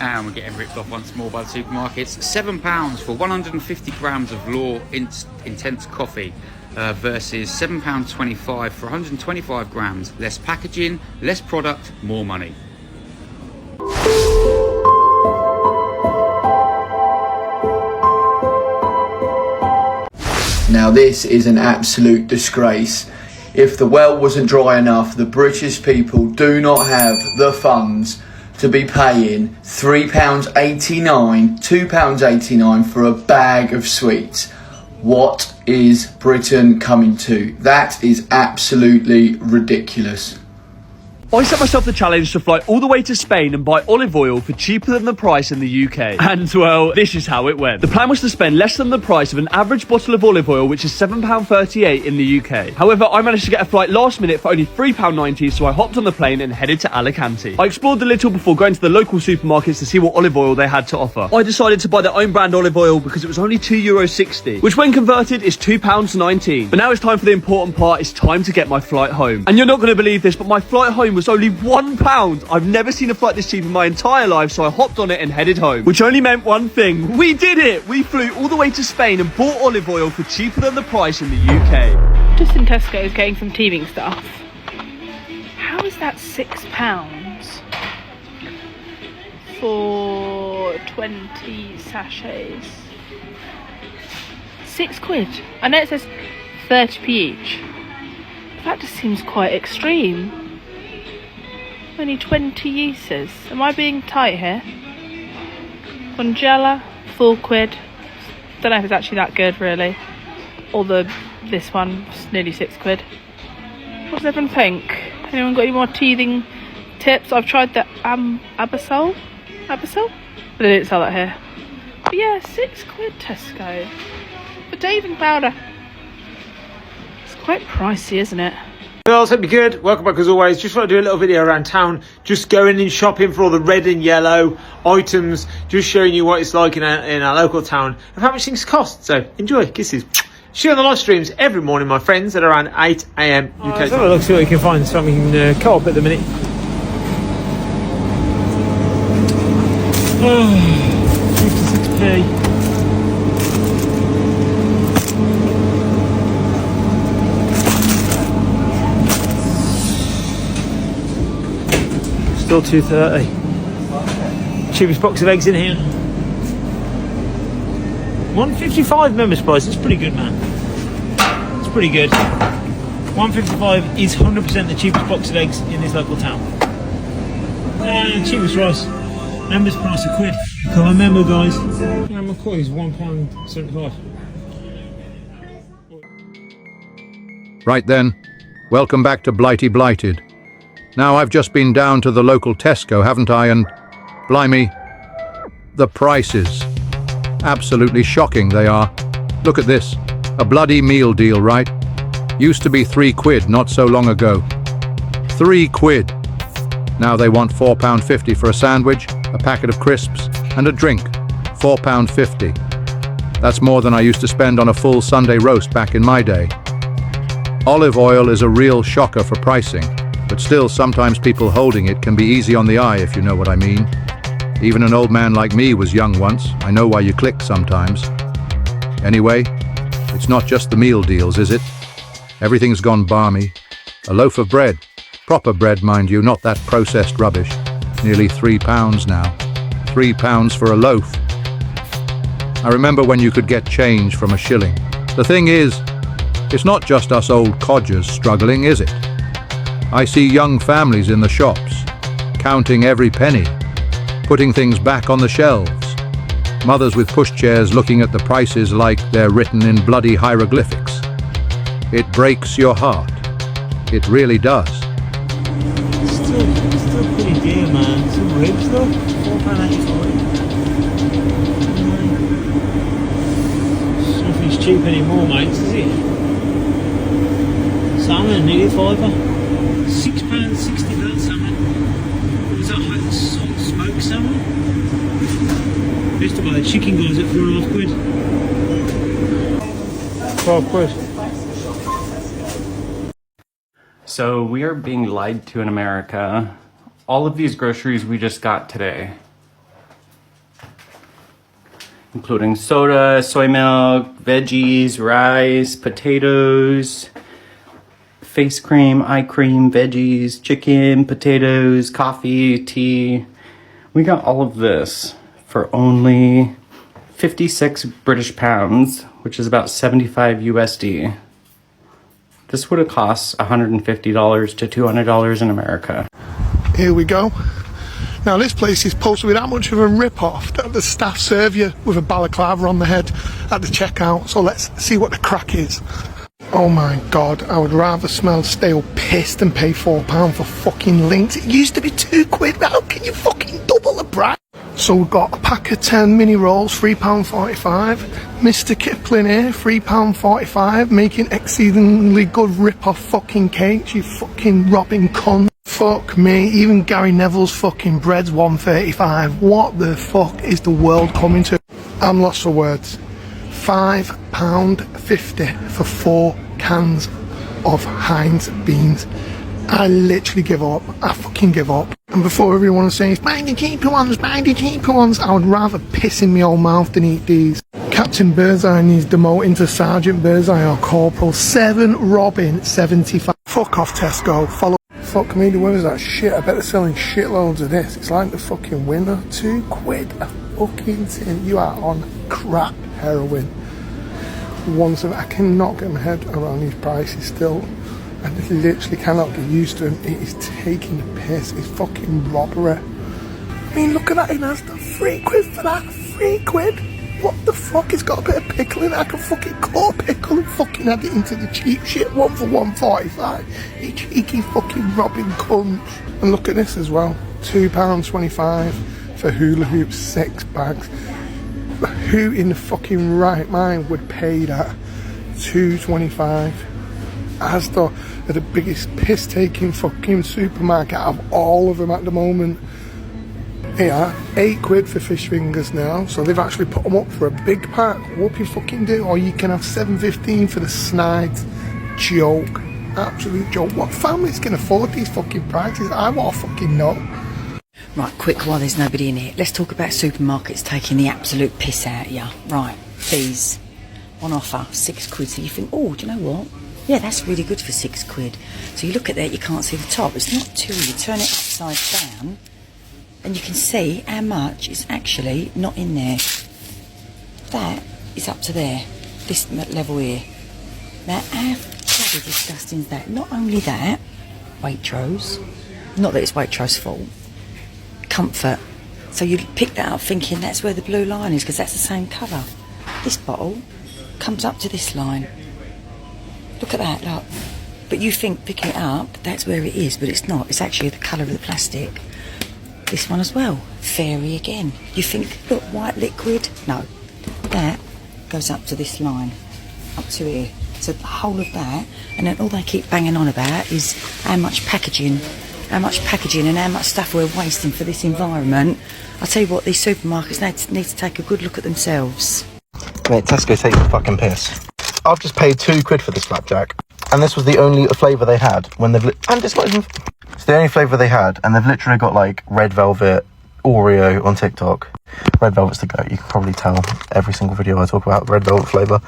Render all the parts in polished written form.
And we're getting ripped off once more by the supermarkets. £7 for 150 grams of Law Intense coffee versus £7.25 for 125 grams. Less packaging, less product, more money. Now this is an absolute disgrace. If the well wasn't dry enough, the British people do not have the funds to be paying £3.89, £2.89 for a bag of sweets. What is Britain coming to? That is absolutely ridiculous. I set myself the challenge to fly all the way to Spain and buy olive oil for cheaper than the price in the UK. And, well, this is how it went. The plan was to spend less than the price of an average bottle of olive oil, which is £7.38 in the UK. However, I managed to get a flight last minute for only £3.90, so I hopped on the plane and headed to Alicante. I explored a little before going to the local supermarkets to see what olive oil they had to offer. I decided to buy their own brand olive oil because it was only €2.60, which when converted is £2.19. But now it's time for the important part. It's time to get my flight home. And you're not going to believe this, but my flight home was only £1. I've never seen a flight this cheap in my entire life, so I hopped on it and headed home. Which only meant one thing. We did it! We flew all the way to Spain and bought olive oil for cheaper than the price in the UK. Just in Tesco's getting some teething stuff. How is that £6 for 20 sachets? £6. I know it says 30p each. That just seems quite extreme. Only 20 uses. Am I being tight here? Congela, £4. Don't know if it's actually that good, really. Or this one, it's nearly £6. What does everyone think? Anyone got any more teething tips? I've tried the Abyssal. But they didn't sell that here. But yeah, £6 Tesco for bathing powder. It's quite pricey, isn't it? Girls, hope you're good. Welcome back as always. Just want to do a little video around town, just going and shopping for all the red and yellow items, just showing you what it's like in our local town and how much things cost. So enjoy, kisses. See you on the live streams every morning, my friends, at around 8 AM UK time. Let's have a look, see what you can find, something co-op at the minute. 56p. Still £2.30. Cheapest box of eggs in here. £1.55 members price. It's pretty good, man. It's pretty good. £1.55 is 100% the cheapest box of eggs in this local town. And cheapest rice. Members price a quid. Come on, member guys. Member quid is £1.75. Right then, welcome back to Blighty Blighted. Now, I've just been down to the local Tesco, haven't I? And blimey, the prices. Absolutely shocking they are. Look at this. A bloody meal deal, right? Used to be £3 not so long ago. £3. Now they want £4.50 for a sandwich, a packet of crisps, and a drink. £4.50. That's more than I used to spend on a full Sunday roast back in my day. Olive oil is a real shocker for pricing. But still, sometimes people holding it can be easy on the eye, if you know what I mean. Even an old man like me was young once. I know why you click sometimes. Anyway, it's not just the meal deals, is it? Everything's gone balmy. A loaf of bread, proper bread mind you, not that processed rubbish. Nearly £3 now. £3 for a loaf. I remember when you could get change from a shilling. The thing is, it's not just us old codgers struggling, is it? I see young families in the shops, counting every penny, putting things back on the shelves. Mothers with pushchairs looking at the prices like they're written in bloody hieroglyphics. It breaks your heart. It really does. Still pretty dear, man. Some ribs though, £4.85. Nothing's cheap anymore, mates, is it? Salmon, nearly £5. £6.60 that salmon. Was that hot smoked salmon? Used to buy the chicken guys at £4.5. £12. So we are being lied to in America. All of these groceries we just got today including soda, soy milk, veggies, rice, potatoes, face cream, eye cream, veggies, chicken, potatoes, coffee, tea. We got all of this for only 56 British pounds, which is about 75 USD. This would have cost $150 to $200 in America. Here we go. Now this place is supposed to be that much of a rip-off that the staff serve you with a balaclava on the head at the checkout. So let's see what the crack is. Oh my god, I would rather smell stale piss than pay £4 for fucking links. It used to be £2. How can you fucking double the price? So we've got a pack of 10 mini rolls, £3.45. Mr. Kipling here, £3.45, making exceedingly good rip-off fucking cakes, you fucking robbing cunt. Fuck me, even Gary Neville's fucking bread's £1.35. What the fuck is the world coming to? I'm lost for words. £5.50 for 4 cans of Heinz beans. I literally give up. I fucking give up. And before everyone is saying, buy the cheaper ones, buy the cheaper ones, I would rather piss in my own mouth than eat these. Captain Birdseye needs demoting to Sergeant Birdseye or Corporal. 7 Robin 75. Fuck off Tesco. Follow. Fuck me, where is that shit? I bet they're selling shitloads of this. It's like the fucking winner. £2 a fucking tin. You are on crap heroin. I cannot get my head around these prices still. I literally cannot get used to them. It is taking the piss. It's fucking robbery. I mean, look at that. It has the £3 for that. £3. What the fuck? It's got a bit of pickle in it. I can fucking cut a pickle and fucking add it into the cheap shit. 1 for £1.45. You cheeky fucking robbing cunt. And look at this as well. £2.25 for hula hoops, 6 bags. Who in the fucking right mind would pay that? £2.25. Asda are the biggest piss-taking fucking supermarket out of all of them at the moment. They are £8 for fish fingers now, so they've actually put them up for a big pack. What you fucking do? Or you can have £7.15 for the snides. Joke. Absolute joke. What families can afford these fucking prices? I want to fucking know. Right, quick while there's nobody in here. Let's talk about supermarkets taking the absolute piss out of you. Right, these. On offer, £6. So you think, oh, do you know what? Yeah, that's really good for £6. So you look at that, you can't see the top. It's not too, you turn it upside down and you can see how much is actually not in there. That is up to there, this level here. Now, how bloody disgusting is that? Not only that, Waitrose, not that it's Waitrose's fault, Comfort. So you pick that up thinking that's where the blue line is because that's the same colour. This bottle comes up to this line. Look at that, look. But you think picking it up, that's where it is, but it's not. It's actually the colour of the plastic. This one as well. Fairy again. You think, look, white liquid. No. That goes up to this line. Up to here. So the whole of that, and then all they keep banging on about is how much packaging and how much stuff we're wasting for this environment. I'll tell you what, these supermarkets need to take a good look at themselves. Mate, Tesco takes the fucking piss. I've just paid £2 for this flapjack, and this was the only flavour they had when they've and it's not even. It's the only flavour they had, and they've literally got like red velvet, Oreo on TikTok. Red velvet's the goat. You can probably tell every single video I talk about red velvet flavour.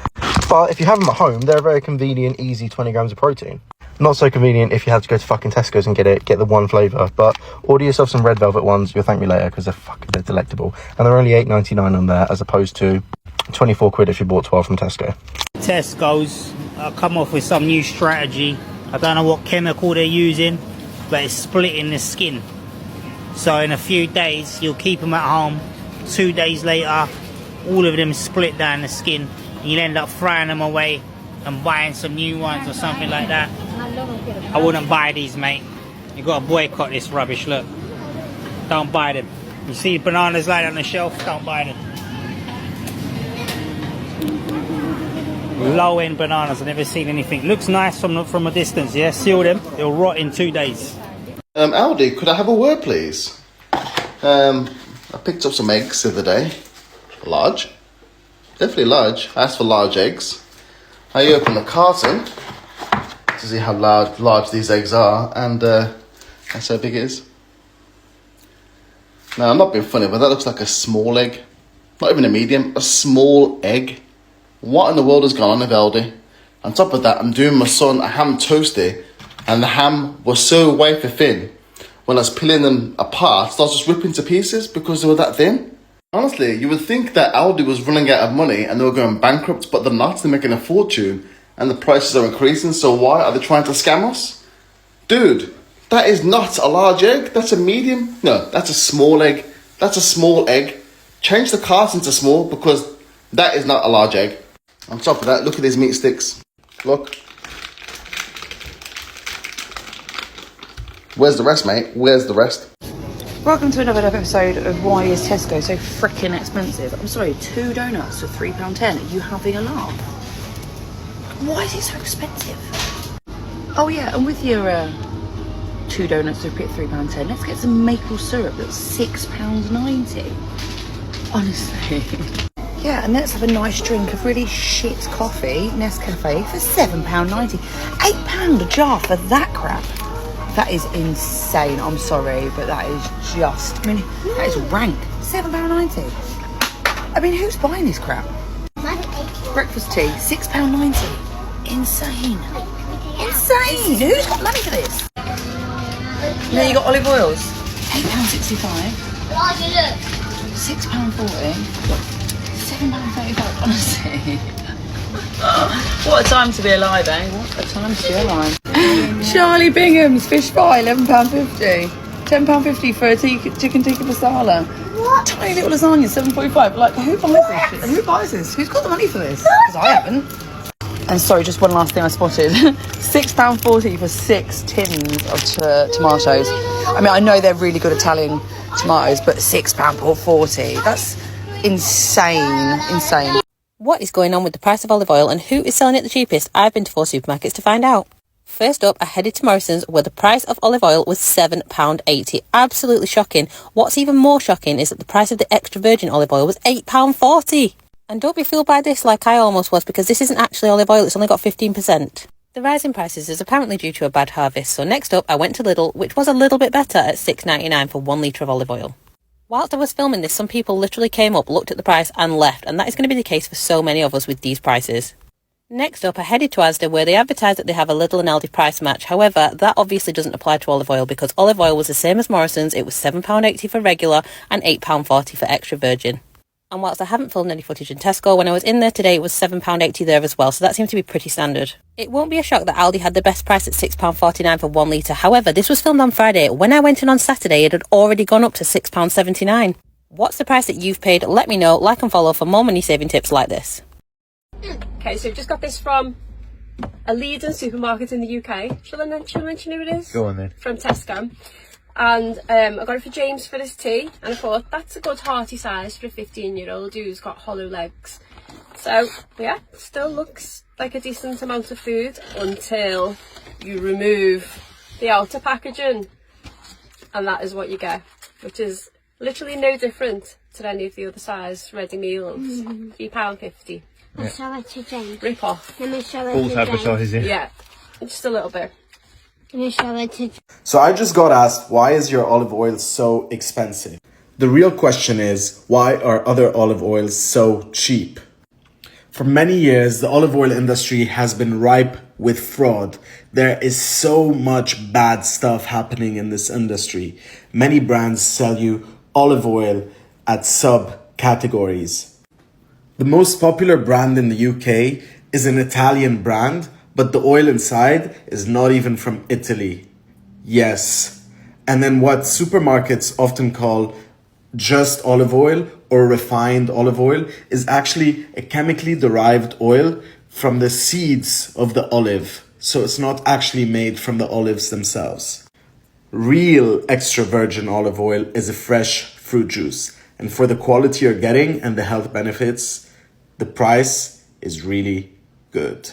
But if you have them at home, they're very convenient, easy 20 grams of protein. Not so convenient if you had to go to fucking Tesco's and get the one flavour. But order yourself some red velvet ones. You'll thank me later because they're delectable, and they're only £8.99 on there as opposed to £24 if you bought 12 from Tesco. Tesco's come off with some new strategy. I don't know what chemical they're using, but it's splitting the skin. So in a few days, you'll keep them at home. 2 days later, all of them split down the skin. You'll end up throwing them away and buying some new ones or something like that. I wouldn't buy these, mate. You got to boycott this rubbish. Look, don't buy them. You see bananas lying on the shelf, don't buy them. Low-end bananas, I've never seen anything. Looks nice from a distance, yeah? Seal them, they'll rot in 2 days. Aldi, could I have a word, please? I picked up some eggs the other day. Large. Definitely large. I asked for large eggs. I opened the carton to see how large these eggs are, and that's how big it is. Now, I'm not being funny, but that looks like a small egg. Not even a medium, a small egg. What in the world has gone on with Aldi? On top of that, I'm doing my son a ham toasty, and the ham was so wafer thin. When I was peeling them apart, I was just ripping to pieces because they were that thin. Honestly, you would think that Aldi was running out of money and they were going bankrupt, but they're not. They're making a fortune and the prices are increasing. So why are they trying to scam us? Dude, that is not a large egg. That's a medium. No, that's a small egg. That's a small egg. Change the carton to small because that is not a large egg. On top of that, look at these meat sticks. Look. Where's the rest, mate? Where's the rest? Welcome to another episode of Why is Tesco so freaking expensive? I'm sorry, 2 donuts for £3.10. Are you having a laugh? Why is it so expensive? Oh yeah, and with your 2 donuts for £3.10, let's get some maple syrup that's £6.90. Honestly. Yeah, and let's have a nice drink of really shit coffee, Nescafe, for £7.90. £8 a jar for that crap. That is insane. I'm sorry, but that is just, I mean, that is rank. £7.90. I mean, who's buying this crap? Breakfast tea, £6.90. Insane. Insane. Who's got money for this? And then you got olive oils. £8.65. £6.40. £7.35. Honestly. What a time to be alive, eh? What a time to be alive. Charlie Bingham's fish fry, £11.50. £10.50 for a chicken tikka masala. What? Tiny little lasagna, £7.45. Like, who buys this shit? Who buys this? Who's got the money for this? Because I haven't. And sorry, just one last thing I spotted. £6.40 for 6 tins of tomatoes. I mean, I know they're really good Italian tomatoes, but £6.40. That's insane. Insane. What is going on with the price of olive oil and who is selling it the cheapest? I've been to 4 supermarkets to find out. First up, I headed to Morrison's where the price of olive oil was £7.80. Absolutely shocking. What's even more shocking is that the price of the extra virgin olive oil was £8.40. And don't be fooled by this like I almost was, because this isn't actually olive oil, it's only got 15%. The rise in prices is apparently due to a bad harvest, so next up I went to Lidl, which was a little bit better at £6.99 for 1 litre of olive oil. Whilst I was filming this, some people literally came up, looked at the price and left, and that is going to be the case for so many of us with these prices. Next up, I headed to Asda where they advertise that they have a Lidl and Aldi price match. However, that obviously doesn't apply to olive oil because olive oil was the same as Morrison's. It was £7.80 for regular and £8.40 for extra virgin. And whilst I haven't filmed any footage in Tesco, when I was in there today it was £7.80 there as well, so that seems to be pretty standard. It won't be a shock that Aldi had the best price at £6.49 for 1 litre. However, this was filmed on Friday. When I went in on Saturday, it had already gone up to £6.79. What's the price that you've paid? Let me know, like and follow for more money saving tips like this. Okay, so we've just got this from a leading supermarket in the UK. Shall I mention who it is? Go on then. From Tesco. And I got it for James for his tea, and I thought that's a good hearty size for a 15-year-old who's got hollow legs. So yeah, still looks like a decent amount of food until you remove the outer packaging, and that is what you get, which is literally no different to any of the other size ready meals. £3.50. I'll show it to James. Rip off. Let me show it to James. Yeah, just a little bit. Let me show it to So I just got asked, why is your olive oil so expensive? The real question is, why are other olive oils so cheap? For many years, the olive oil industry has been ripe with fraud. There is so much bad stuff happening in this industry. Many brands sell you olive oil at subcategories. The most popular brand in the UK is an Italian brand, but the oil inside is not even from Italy. Yes. And then what supermarkets often call just olive oil or refined olive oil is actually a chemically derived oil from the seeds of the olive. So it's not actually made from the olives themselves. Real extra virgin olive oil is a fresh fruit juice. And for the quality you're getting and the health benefits, the price is really good.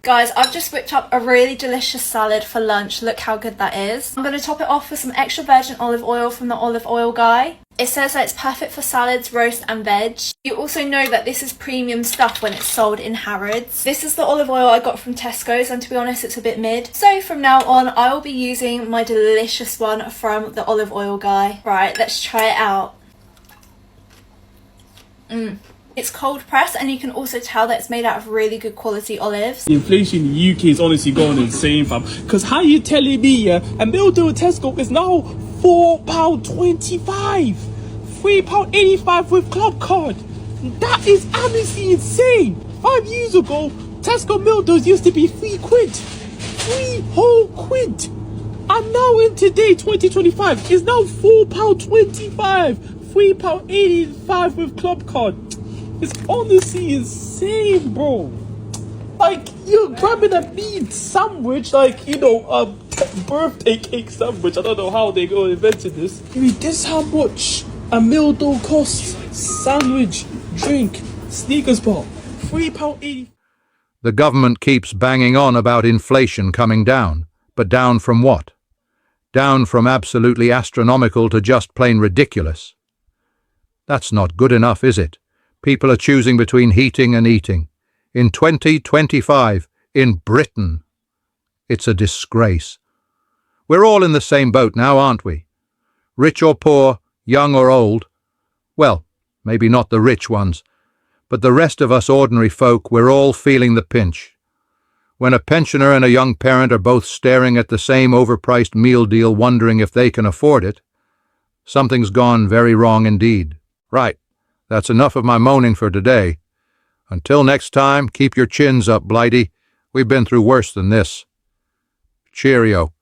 Guys, I've just whipped up a really delicious salad for lunch. Look how good that is. I'm going to top it off with some extra virgin olive oil from the olive oil guy. It says that it's perfect for salads, roast and veg. You also know that this is premium stuff when it's sold in Harrods. This is the olive oil I got from Tesco's, and to be honest it's a bit mid. So from now on I will be using my delicious one from the olive oil guy. Right, let's try it out. It's cold pressed, and you can also tell that it's made out of really good quality olives. The inflation in the UK is honestly going insane, fam. Because how you telling me, yeah, a meal deal at Tesco is now £4.25, £3.85 with club card. That is honestly insane. 5 years ago, Tesco meal deals used to be £3. 3 whole quid. And now in today, 2025, is now £4.25, £3.85 with club card. It's honestly insane, bro. Like, you're grabbing a meat sandwich, like, you know, a birthday cake sandwich. I don't know how they invented this. I mean, this is how much a meal deal costs. Sandwich, drink, sneakers bar, £3.80. The government keeps banging on about inflation coming down, but down from what? Down from absolutely astronomical to just plain ridiculous. That's not good enough, is it? People are choosing between heating and eating. In 2025, in Britain. It's a disgrace. We're all in the same boat now, aren't we? Rich or poor, young or old. Well, maybe not the rich ones, but the rest of us ordinary folk, we're all feeling the pinch. When a pensioner and a young parent are both staring at the same overpriced meal deal wondering if they can afford it, something's gone very wrong indeed. Right. That's enough of my moaning for today. Until next time, keep your chins up, Blighty. We've been through worse than this. Cheerio.